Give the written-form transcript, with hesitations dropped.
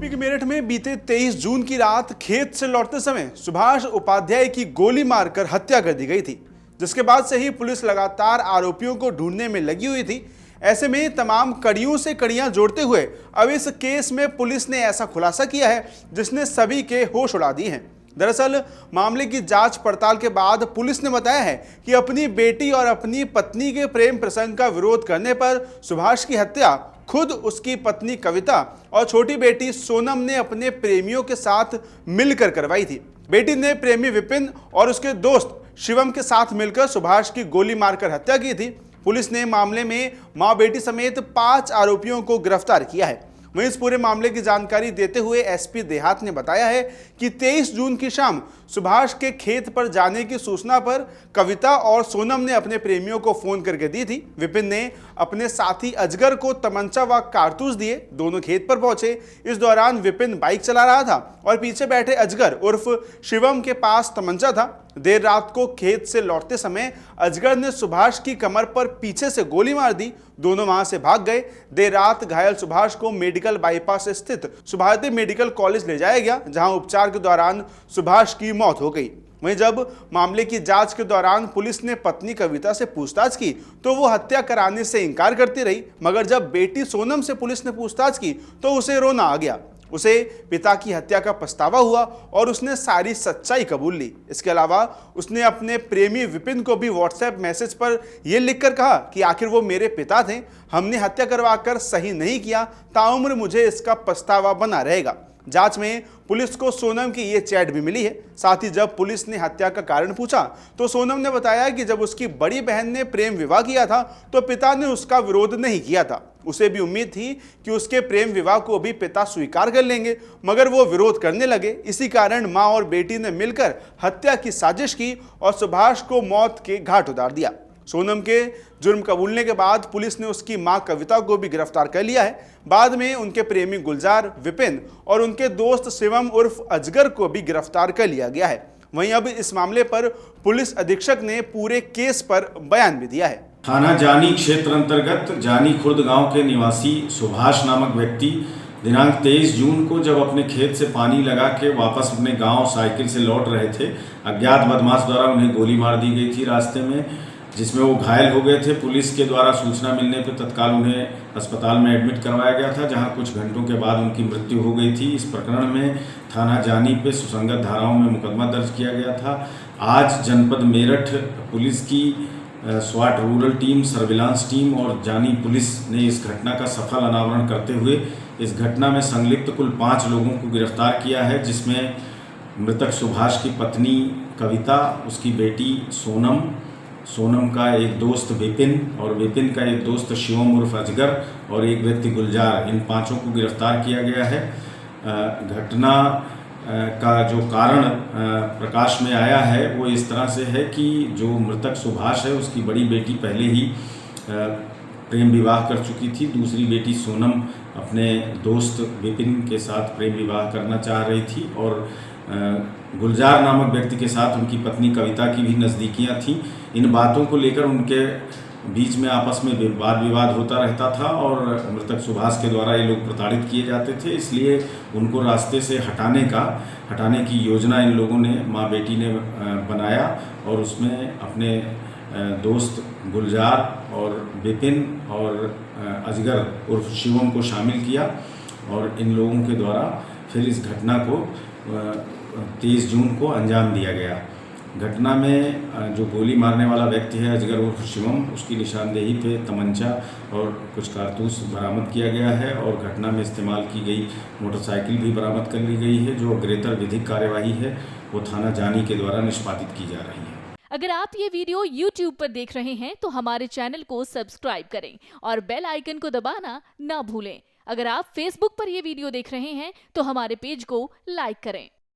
UP के मेरठ में बीते 23 जून की रात खेत से लौटते समय सुभाष उपाध्याय की गोली मारकर हत्या कर दी गई थी, जिसके बाद से ही पुलिस लगातार आरोपियों को ढूंढने में लगी हुई थी। ऐसे में तमाम कड़ियों से कड़ियां जोड़ते हुए अब इस केस में पुलिस ने ऐसा खुलासा किया है जिसने सभी के होश उड़ा दिए हैं। दरअसल मामले की जांच पड़ताल के बाद पुलिस ने बताया है कि अपनी बेटी और अपनी पत्नी के प्रेम प्रसंग का विरोध करने पर सुभाष की हत्या खुद उसकी पत्नी कविता और छोटी बेटी सोनम ने अपने प्रेमियों के साथ मिलकर करवाई थी। बेटी ने प्रेमी विपिन और उसके दोस्त शिवम के साथ मिलकर सुभाष की गोली मारकर हत्या की थी। पुलिस ने मामले में मां बेटी समेत 5 आरोपियों को गिरफ्तार किया है। वहीं इस पूरे मामले की जानकारी देते हुए एसपी देहात ने बताया है कि 23 जून की शाम सुभाष के खेत पर जाने की सूचना पर कविता और सोनम ने अपने प्रेमियों को फोन करके दी थी। विपिन ने अपने साथी अजगर को तमंचा व कारतूस दिए। दोनों खेत पर पहुंचे। इस दौरान विपिन बाइक चला रहा था और पीछे बैठे अजगर उर्फ शिवम के पास तमंचा था। देर रात को खेत से लौटते समय अजगर ने सुभाष की कमर पर पीछे से गोली मार दी। दोनों वहां से भाग गए। देर रात घायल सुभाष को मेडिकल बाईपास स्थित सुभाष मेडिकल कॉलेज ले जाया गया, जहां उपचार के दौरान सुभाष की मौत हो गई। वहीं जब मामले की जांच के दौरान पुलिस ने पत्नी कविता से पूछताछ की तो वो हत्या कराने से इनकार करती रही, मगर जब बेटी सोनम से पुलिस ने पूछताछ की तो उसे रोना आ गया। उसे पिता की हत्या का पछतावा हुआ और उसने सारी सच्चाई कबूल ली। इसके अलावा उसने अपने प्रेमी विपिन को भी व्हाट्सएप मैसेज पर यह लिखकर कहा कि आखिर वो मेरे पिता थे, हमने हत्या करवाकर सही नहीं किया, ताउम्र मुझे इसका पछतावा बना रहेगा। जांच में पुलिस को सोनम की ये चैट भी मिली है। साथ ही जब पुलिस ने हत्या का कारण पूछा तो सोनम ने बताया कि जब उसकी बड़ी बहन ने प्रेम विवाह किया था तो पिता ने उसका विरोध नहीं किया था। उसे भी उम्मीद थी कि उसके प्रेम विवाह को भी पिता स्वीकार कर लेंगे, मगर वो विरोध करने लगे। इसी कारण मां और बेटी ने मिलकर हत्या की साजिश की और सुभाष को मौत के घाट उतार दिया। सोनम के जुर्म कबूलने के बाद पुलिस ने उसकी मां कविता को भी गिरफ्तार कर लिया है। बाद में उनके प्रेमी गुलजार, विपिन और उनके दोस्त शिवम उर्फ अजगर को भी गिरफ्तार कर लिया गया है। वहीं अब इस मामले पर पुलिस अधीक्षक ने पूरे केस पर बयान भी दिया है। थाना जानी क्षेत्र अंतर्गत जानी खुर्द गांव के निवासी सुभाष नामक व्यक्ति दिनांक 23 जून को जब अपने खेत से पानी लगा के वापस अपने गांव साइकिल से लौट रहे थे, अज्ञात बदमाश द्वारा उन्हें गोली मार दी गई थी रास्ते में, जिसमें वो घायल हो गए थे। पुलिस के द्वारा सूचना मिलने पर तत्काल उन्हें अस्पताल में एडमिट करवाया गया था, जहां कुछ घंटों के बाद उनकी मृत्यु हो गई थी। इस प्रकरण में थाना जानी पे सुसंगत धाराओं में मुकदमा दर्ज किया गया था। आज जनपद मेरठ पुलिस की स्वाट रूरल टीम, सर्विलांस टीम और जानी पुलिस ने इस घटना का सफल अनावरण करते हुए इस घटना में संलिप्त कुल 5 लोगों को गिरफ्तार किया है, जिसमें मृतक सुभाष की पत्नी कविता, उसकी बेटी सोनम, सोनम का एक दोस्त विपिन और विपिन का एक दोस्त शिवम उर्फ अजगर और एक व्यक्ति गुलजार, इन 5 को गिरफ्तार किया गया है। घटना का जो कारण प्रकाश में आया है वो इस तरह से है कि जो मृतक सुभाष है उसकी बड़ी बेटी पहले ही प्रेम विवाह कर चुकी थी। दूसरी बेटी सोनम अपने दोस्त विपिन के साथ प्रेम विवाह करना चाह रही थी और गुलजार नामक व्यक्ति के साथ उनकी पत्नी कविता की भी नज़दीकियां थीं। इन बातों को लेकर उनके बीच में आपस में वाद विवाद होता रहता था और मृतक सुभाष के द्वारा ये लोग प्रताड़ित किए जाते थे, इसलिए उनको रास्ते से हटाने की योजना इन लोगों ने, माँ बेटी ने बनाया और उसमें अपने दोस्त गुलजार और विपिन और अजगर उर्फ शिवम को शामिल किया और इन लोगों के द्वारा फिर इस घटना को 23 जून को अंजाम दिया गया। घटना में जो गोली मारने वाला व्यक्ति है अजगर उर्फ शिवम, उसकी निशानदेही पे तमंचा और कुछ कारतूस बरामद किया गया है और घटना में इस्तेमाल की गई मोटरसाइकिल भी बरामद कर ली गई है। जो अग्रेतर विधिक कार्यवाही है वो थाना जानी के द्वारा निष्पादित की जा रही है। अगर आप ये वीडियो YouTube पर देख रहे हैं तो हमारे चैनल को सब्सक्राइब करें और बेल आइकन को दबाना ना भूलें। अगर आप Facebook पर ये वीडियो देख रहे हैं तो हमारे पेज को लाइक करें।